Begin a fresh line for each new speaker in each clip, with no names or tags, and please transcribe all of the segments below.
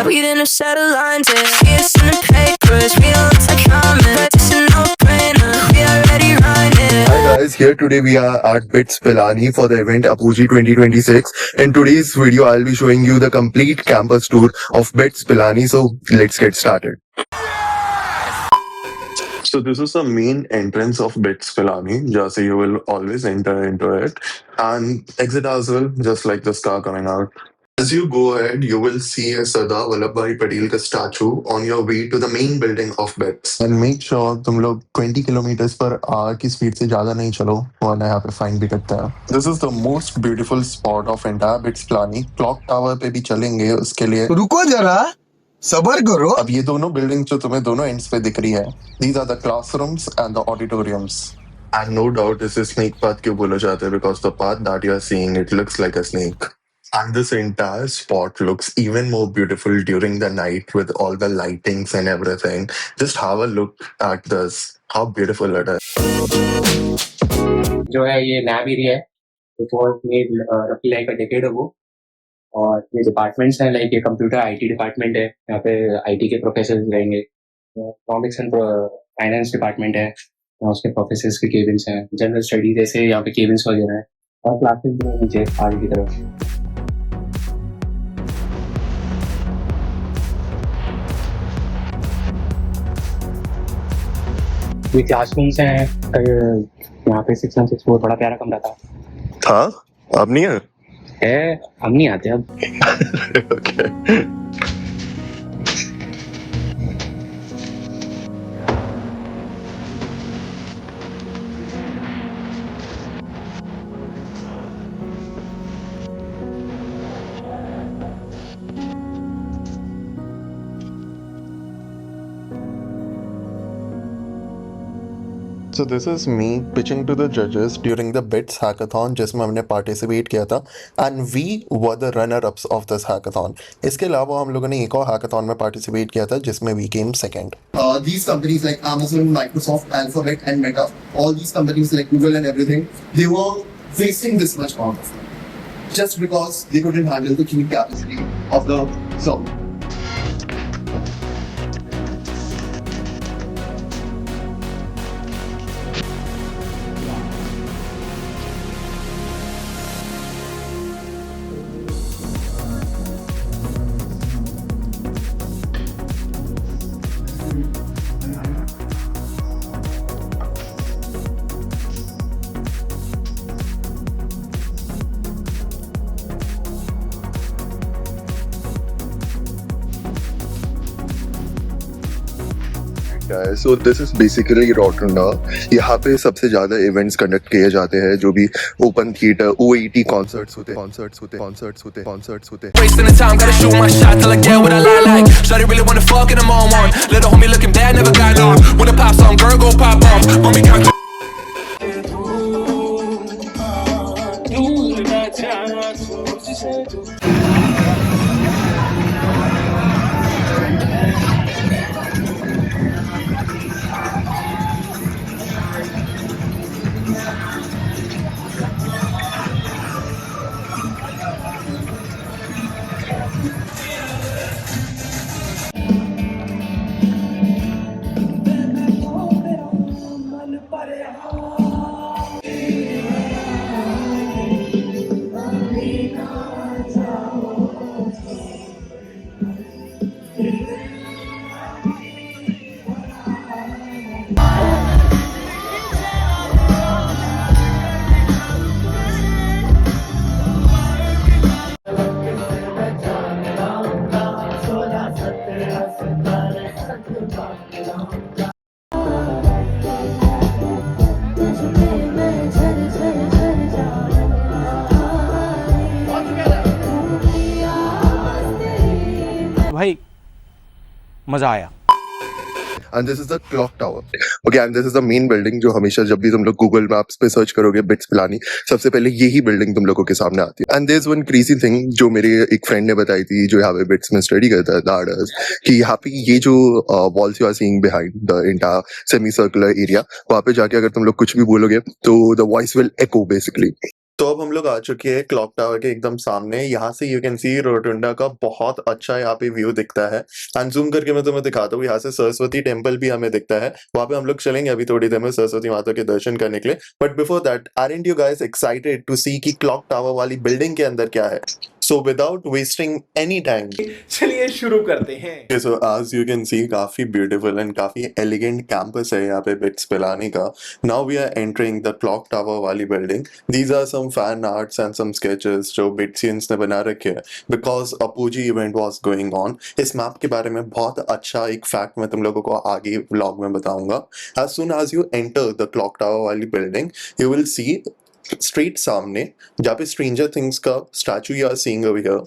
Yeah, we didn't settle lines, yeah. See us in the papers, we don't look like common, but it's a no-brainer. We already run it.
Hi guys, here today we are at BITS Pilani for the event Apuji 2026. In today's video, I'll be showing you the complete campus tour of BITS Pilani. So let's get started. So this is the main entrance of BITS Pilani. Just so you will always enter into it and exit as well, just like this car coming out. As you go ahead, you will see a Sardar Vallabhbhai Patel ka statue on your way to the main building of BITS. And make sure तुम लोग 20 kilometre per hour की speed से ज्यादा नहीं चलो, वरना यहाँ पे फाइन भी कटता है. This is the most beautiful spot of entire BITS Pilani. Clock Tower पे भी चलेंगे उसके लिए.
रुको जरा, सबर करो.
अब ये दोनों बिल्डिंग जो तुम्हें दोनों एंड्स पे दिख रही है, these are the classrooms and the auditoriums. And no doubt इसे snake path क्यों बोला जाता है, because the path that you are seeing, it looks like a snake. And this entire spot looks even more beautiful during the night with all the lightings and everything. Just have a look at this. How beautiful it is.
जो है ये lab area है, it was made रफली like a decade अगो. और ये departments हैं, like ये computer IT department है, यहाँ पे आईटी के प्रोफेसर्स रहेंगे. इकोनॉमिक्स एंड फाइनेंस डिपार्टमेंट है, यहाँ उसके प्रोफेसर्स के केबिन्स हैं. जनरल स्टडीज ऐसे यहाँ पे केबिन्स वगैरह हैं, और क्लासेस भी हैं नीचे आगे की तरफ. ये क्लासरूम्स हैं. यहाँ पे 616 बड़ा प्यारा कमरा था.
अब नहीं
है, हम नहीं आते अब.
Okay. So this is me pitching to the judges during the BITS hackathon जिसमें हमने पार्टिसिपेट किया था, and we were the runner-ups of this hackathon. इसके अलावा हम लोगों ने एक और hackathon में पार्टिसिपेट किया था जिसमें we came second.
These companies like Amazon, Microsoft, Alphabet and Meta, all these companies like Google and everything, they were wasting this much amount of time just because they couldn't handle the queuing capacity of the server.
So this is basically Rotunda. यहाँ पे सबसे ज़्यादा events conduct किए जाते हैं, जो भी open theatre, OET concerts होते.
Wasting the time, gotta shoot my shot till I get what I like. Shawty really wanna fuck and I'm on one. Little homie looking bad, never got long. When I pop song, girl go pop off. Homie can't.
भाई मजा आया.
And this is the clock tower. Okay, and this is the main building जो हमेशा जब भी तुम लोग Google Maps पे सर्च करोगे BITS Pilani, सबसे पहले यही बिल्डिंग तुम लोगों के सामने आती है. And there's one crazy thing जो मेरे एक फ्रेंड ने बताई थी, जो यहाँ पे BITS में स्टडी करता है, that is कि यहाँ पे ये जो walls you are seeing behind the entire semi-circular area, वहाँ पे जाके अगर तुम लोग कुछ भी बोलोगे तो the voice will echo basically. तो अब हम लोग आ चुके हैं क्लॉक टावर के एकदम सामने। यहाँ से यू कैन सी रोटुंडा का बहुत अच्छा यहाँ पे व्यू दिखता है। एंड जूम करके मैं तुम्हें दिखाता हूँ, यहाँ से सरस्वती टेम्पल भी हमें दिखता है। वहाँ पे हम लोग चलेंगे अभी थोड़ी देर में सरस्वती माता के दर्शन करने के लिए। But before that, aren't you guys excited to see कि क्लॉक टावर वाली बिल्डिंग के अंदर क्या है? So without wasting any time,
चलिए शुरू करते हैं।
okay, so as you can see, काफी beautiful and काफी elegant campus है यहाँ पे बिट्स पिलानी का। Now we are entering the clock tower वाली building. These are some fan arts and some sketches जो बिट्सियंस ने बना रखे हैं because अपूजी event was going on. इस मैप के बारे में बहुत अच्छा एक फैक्ट मैं तुम लोगों को आगे व्लॉग में बताऊंगा। As soon as you enter the clock tower वाली building, you will see straight सामने जहाँ पे स्ट्रेंजर थिंग्स का statue you are seeing over here,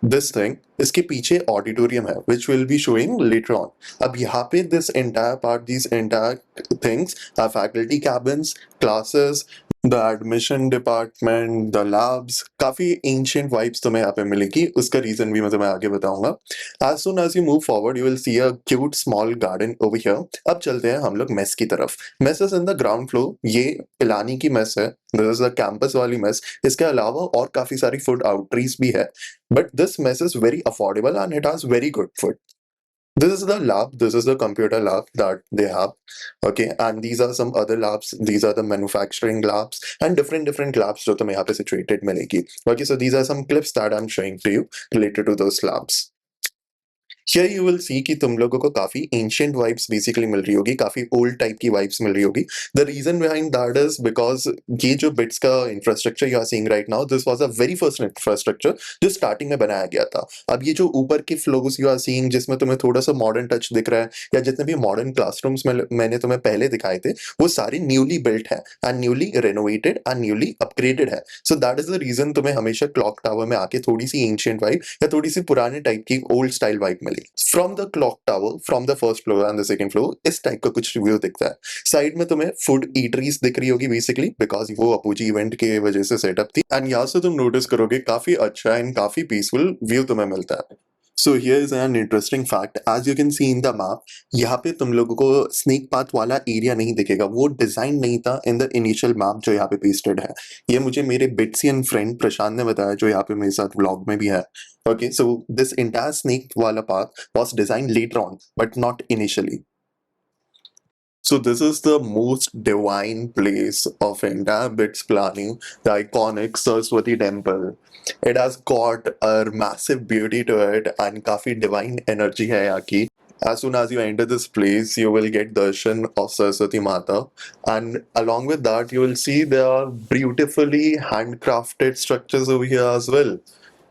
this thing, इसके पीछे ऑडिटोरियम है which will be showing later on. अब यहाँ पे this entire part, this entire things are faculty cabins, classes, the admission department, the labs. काफी ancient vibes तुम्हें यहाँ पे मिलेगी, उसका रीजन भी मैं तुम्हें आगे बताऊंगा। As soon as you move forward you will see a cute small garden over here. अब चलते हैं हम लोग मेस की तरफ। Mess is in the ground floor, ये पिलानी की मेस है, दिस इज द कैंपस वाली मेस। इसके अलावा और काफी सारी फूड आउटरीज भी है, but this mess is very affordable and it has very good food. This is the lab, this is the computer lab that they have, okay, and these are some other labs, these are the manufacturing labs and different labs जो तुम्हें यहाँ पे situated मिलेगी। Okay, so these are some clips that I'm showing to you related to those labs. Here you will see कि तुम लोगों को काफी ancient vibes basically मिल रही होगी, काफी old type की vibes मिल रही होगी। The reason behind that is because ये जो bits का infrastructure you are seeing right now, this was a very first infrastructure जो starting में बनाया गया था। अब ये जो ऊपर के floors you are seeing जिसमें तुम्हें थोड़ा सा modern touch दिख रहा है, या जितने भी modern classrooms में मैंने तुम्हें पहले दिखाए थे, वो सारे newly built है and newly renovated and newly upgraded है। So that is the reason तुम्हें हमेशा clock tower में आके थोड़ी सी ancient vibe या थोड़ी सी पुराने टाइप की old style vibe मिलेगी। From the clock tower, from the first floor and the second floor, इस टाइप का कुछ रिव्यू दिखता है। साइड में तुम्हें फूड ईटरीज दिख रही होगी बेसिकली, बिकॉज वो अपूजी इवेंट के वजह से सेटअप थी। एंड यहाँ से तुम नोटिस करोगे काफी अच्छा एंड काफी पीसफुल व्यू तुम्हें मिलता है। So here is an interesting fact. As you can see in the map, यहाँ पे तुम लोगों को स्नेक पाथ वाला एरिया नहीं दिखेगा, वो डिजाइन नहीं था इन द इनिशियल मैप जो यहाँ पे पेस्टेड है। ये मुझे मेरे बिट्सियन फ्रेंड प्रशांत ने बताया जो यहाँ पे मेरे साथ व्लॉग में भी है। Okay, so this entire snake wala path was designed later on, but not initially. So this is the most divine place of entire Bits planning, the iconic Saraswati temple. It has got a massive beauty to it and काफी divine energy है यहाँ की. As soon as you enter this place, you will get darshan of Saraswati Mata, and along with that, you will see there are beautifully handcrafted structures over here as well.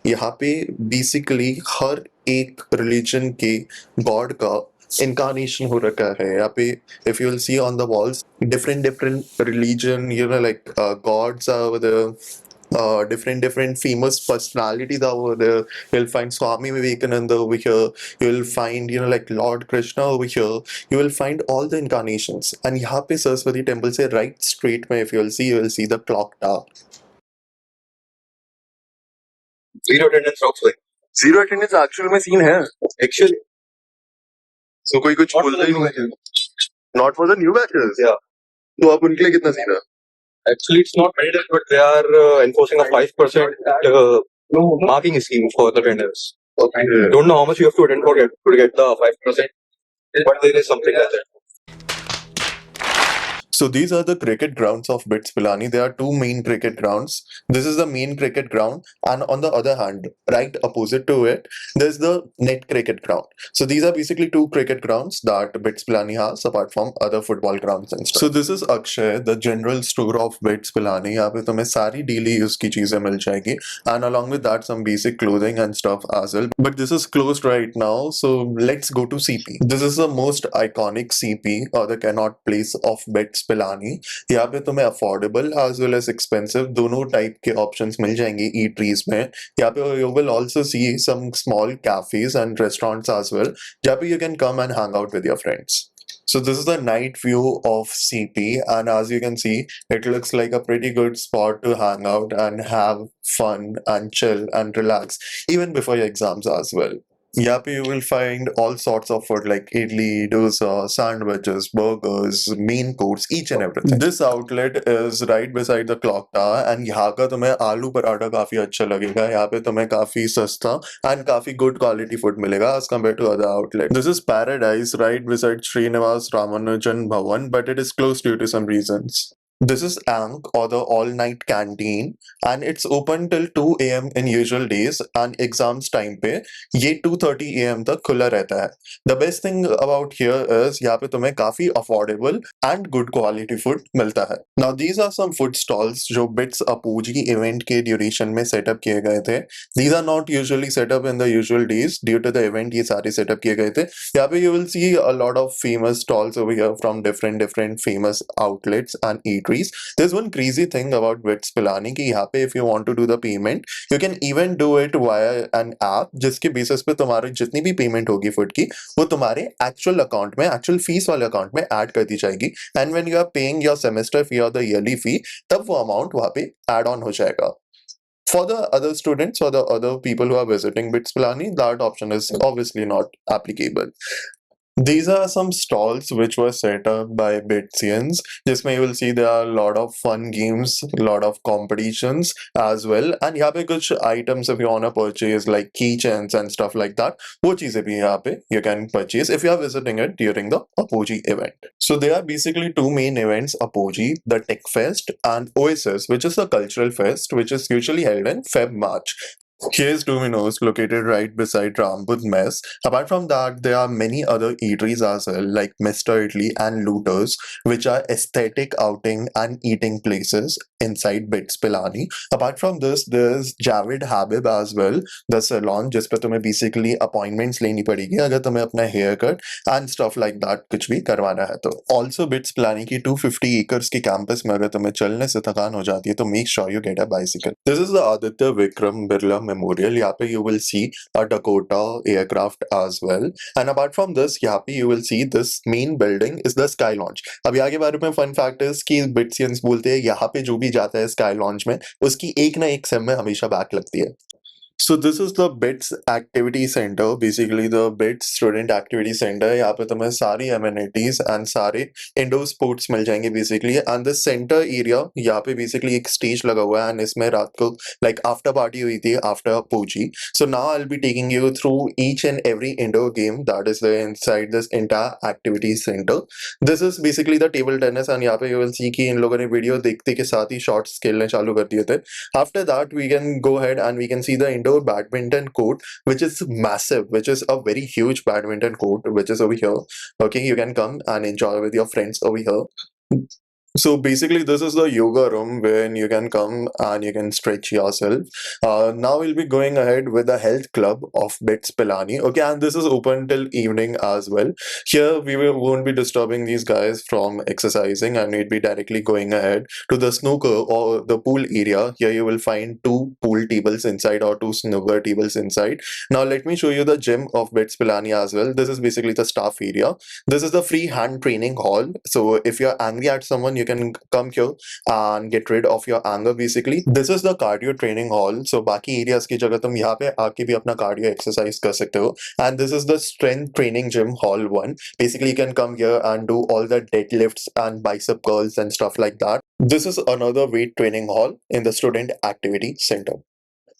यहाँ पे basically हर एक religion के God का incarnation हो रखा है। यहाँ पे if you will see on the walls different religion, you know, like gods are over there, different famous personalities are over there. You'll find Swami Vivekananda over here. You'll find, you know, like Lord Krishna over here. You will find all the incarnations. And यहाँ पे Saraswati temple से right straight में if you will see the clock tower.
Zero attendance rocks like.
Zero attendance actual में scene है
Actually,
तो कोई कुछ
not for
बोलता
the
ही
new
नहीं
batches.
Not for the new batches.
Yeah.
तो आप उनके लिए कितना सीन है?
Actually, it's not mandated, but they are enforcing a 5% marking scheme for the attendance.
Okay.
Don't know how much you have to attend for to get the 5%, but there is something like that.
So these are the cricket grounds of Bits Pilani. There are two main cricket grounds. This is the main cricket ground, and on the other hand, right opposite to it, there's the net cricket ground. So these are basically two cricket grounds that Bits Pilani has, apart from other football grounds and stuff. So this is Akshay, the general store of Bits Pilani. यहाँ पे तुम्हें सारी daily use की चीजें मिल जाएगी, and along with that some basic clothing and stuff as well. But this is closed right now, so let's go to CP. This is the most iconic CP or the cannot place of Bits Pilani. यहाँ पे तुम्हें affordable as well as expensive दोनों type के options मिल जाएंगे eateries में। यहाँ पे you will also see some small cafes and restaurants as well जहाँ पे you can come and hang out with your friends. So this is the night view of CP, and as you can see, it looks like a pretty good spot to hang out and have fun and chill and relax even before your exams as well. यहाँ पे you will find all sorts of food like idli, dosa, sandwiches, burgers, main course, each and everything. This outlet is right beside the clock tower and यहाँ का तुम्हें आलू पराठा काफी अच्छा लगेगा. यहाँ पे तुम्हें काफी सस्ता and काफी good quality food मिलेगा as compared to other outlets. This is Paradise right beside Srinivas Ramanujan Bhavan, but it is closed due to some reasons. This is Ank or the all-night canteen and it's open till 2 a.m. in usual days and exams time पे ये 2:30 a.m. तक खुला रहता है. The best thing about here is यहाँ पे तुम्हें काफी affordable and good quality food मिलता है. Now these are some food stalls जो Bits Apogee event के duration में setup किए गए थे. These are not usually set up in the usual days due to the event ये सारे setup किए गए थे. यहाँ पे you will see a lot of famous stalls over here from different famous outlets and eateries. There's one crazy thing about Bits Pilani कि यहाँ पे if you want to do the payment, you can even do it via an app जिसके basis पे तुम्हारी जितनी भी payment होगी food की वो तुम्हारे एक्चुअल अकाउंट में एक्चुअल फीस वाले अकाउंट में ऐड कर दी जाएगी and when you are paying your semester fee or the yearly फी तब वो अमाउंट वहाँ पे ऐड ऑन हो जाएगा. For the other students or the other people who are visiting Bits Pilani, that option is obviously not applicable. These are some stalls which were set up by Bitsians. जिसमें you will see there are a lot of fun games, a lot of competitions as well. And यहाँ पे कुछ items if you wanna purchase like keychains and stuff like that, वो चीजें भी यहाँ पे you can purchase if you are visiting it during the Apogee event. So there are basically two main events, Apogee, the Tech Fest, and Oasis, which is a cultural fest which is usually held in Feb-March. Here's Domino's located right beside Rambut Mess. Apart from that, there are many other eateries as well, like Mr. Italy and Looters, which are aesthetic outing and eating places inside Bits Pilani. Apart from this, there's Javed Habib as well, the salon, जिस पे तुम्हें basically appointments लेनी पड़ेगी अगर तुम्हें अपना haircut and stuff like that कुछ भी करवाना है तो. Also, Bits Pilani की 250 acres की campus में अगर तुम्हें चलने से थकान हो जाती है तो make sure you get a bicycle. This is the Aditya Vikram Birla Memorial. यहाँ पे you will see a Dakota aircraft as well. And apart from this, यहाँ पे you will see this main building is the Sky Launch. अब यहाँ के बारे में fun fact is कि Bitsians बोलते हैं यहाँ पे जो भी जाता है Sky Launch में उसकी एक ना एक सेम में हमेशा बैक लगती है. So this is the BITS Activity Center, basically the BITS Student Activity Center. यहाँ पे तुम्हें सारी amenities and सारे indoor sports मिल जाएंगे basically. And the center area यहाँ पे basically एक stage लगा हुआ है and इसमें रात को like after party हुई थी after Apogee. So now I'll be taking you through each and every indoor game that is there inside this entire activity center. This is basically the table tennis and यहाँ पे you will see कि इन लोगों ने video देखते के साथ ही shots खेलने चालू कर दिए थे. After that we can go ahead and we can see the indoor badminton court which is massive, which is a very huge badminton court which is over here. Okay, you can come and enjoy with your friends over here. So basically this is the yoga room wherein you can come and you can stretch yourself. Now we'll be going ahead with the health club of Bits Pilani. Okay, and this is open till evening as well. Here won't be disturbing these guys from exercising and we'd be directly going ahead to the snooker or the pool area. Here you will find two pool tables inside or two snooker tables inside. Now let me show you the gym of Bits Pilani as well. This is basically the staff area. This is the free hand training hall. So if you're angry at someone, you can come here and get rid of your anger basically. This is the cardio training hall. So बाकी areas की जगह तुम यहाँ पे आके भी अपना cardio exercise कर सकते हो. And this is the strength training gym hall 1. Basically you can come here and do all the deadlifts and bicep curls and stuff like that. This is another weight training hall in the student activity center.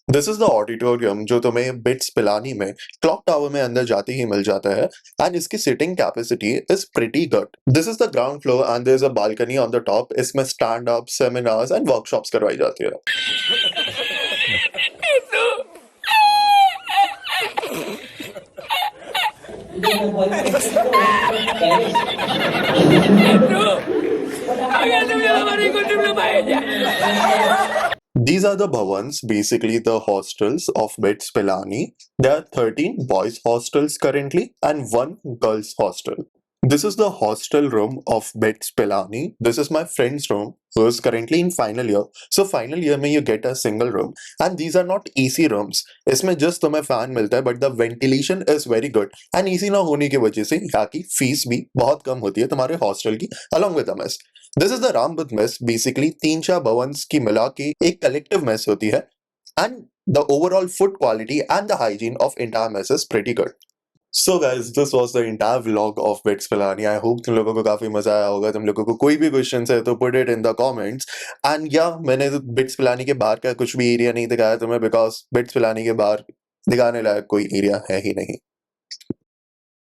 This is the auditorium जो तुम्हें Bits Pilani में clock tower में अंदर जाते ही मिल जाता है and इसकी sitting capacity is pretty good. This is the ground floor and there is a balcony on the top. इसमें stand up seminars and workshops करवाई जाती है. These are the bhavans, basically the hostels of Bits Pilani. There are 13 boys hostels currently and 1 girls hostel. This is the hostel room of Bits Pilani. This is my friend's room who is currently in final year. So final year में you get a single room and these are not AC rooms. इसमें just तुम्हें fan मिलता है but the ventilation is very good and AC ना होने की वजह से यहाँ की फीस भी बहुत कम होती है तुम्हारे हॉस्टल की along with the mess. This is the Rambut mess. Basically 3-4 Bhavan's की मिला के एक collective mess होती है and The overall food quality and the hygiene of entire mess is pretty good. So guys, this was the entire vlog of Bits Pilani. I hope तुम लोगों को काफी मजा आया होगा. तुम लोगों को कोई भी क्वेश्चन है तो put it in the comments. And yeah, मैंने Bits Pilani के बाहर का कुछ भी एरिया नहीं दिखाया तुम्हें because Bits Pilani के बाहर दिखाने लायक कोई एरिया है ही नहीं.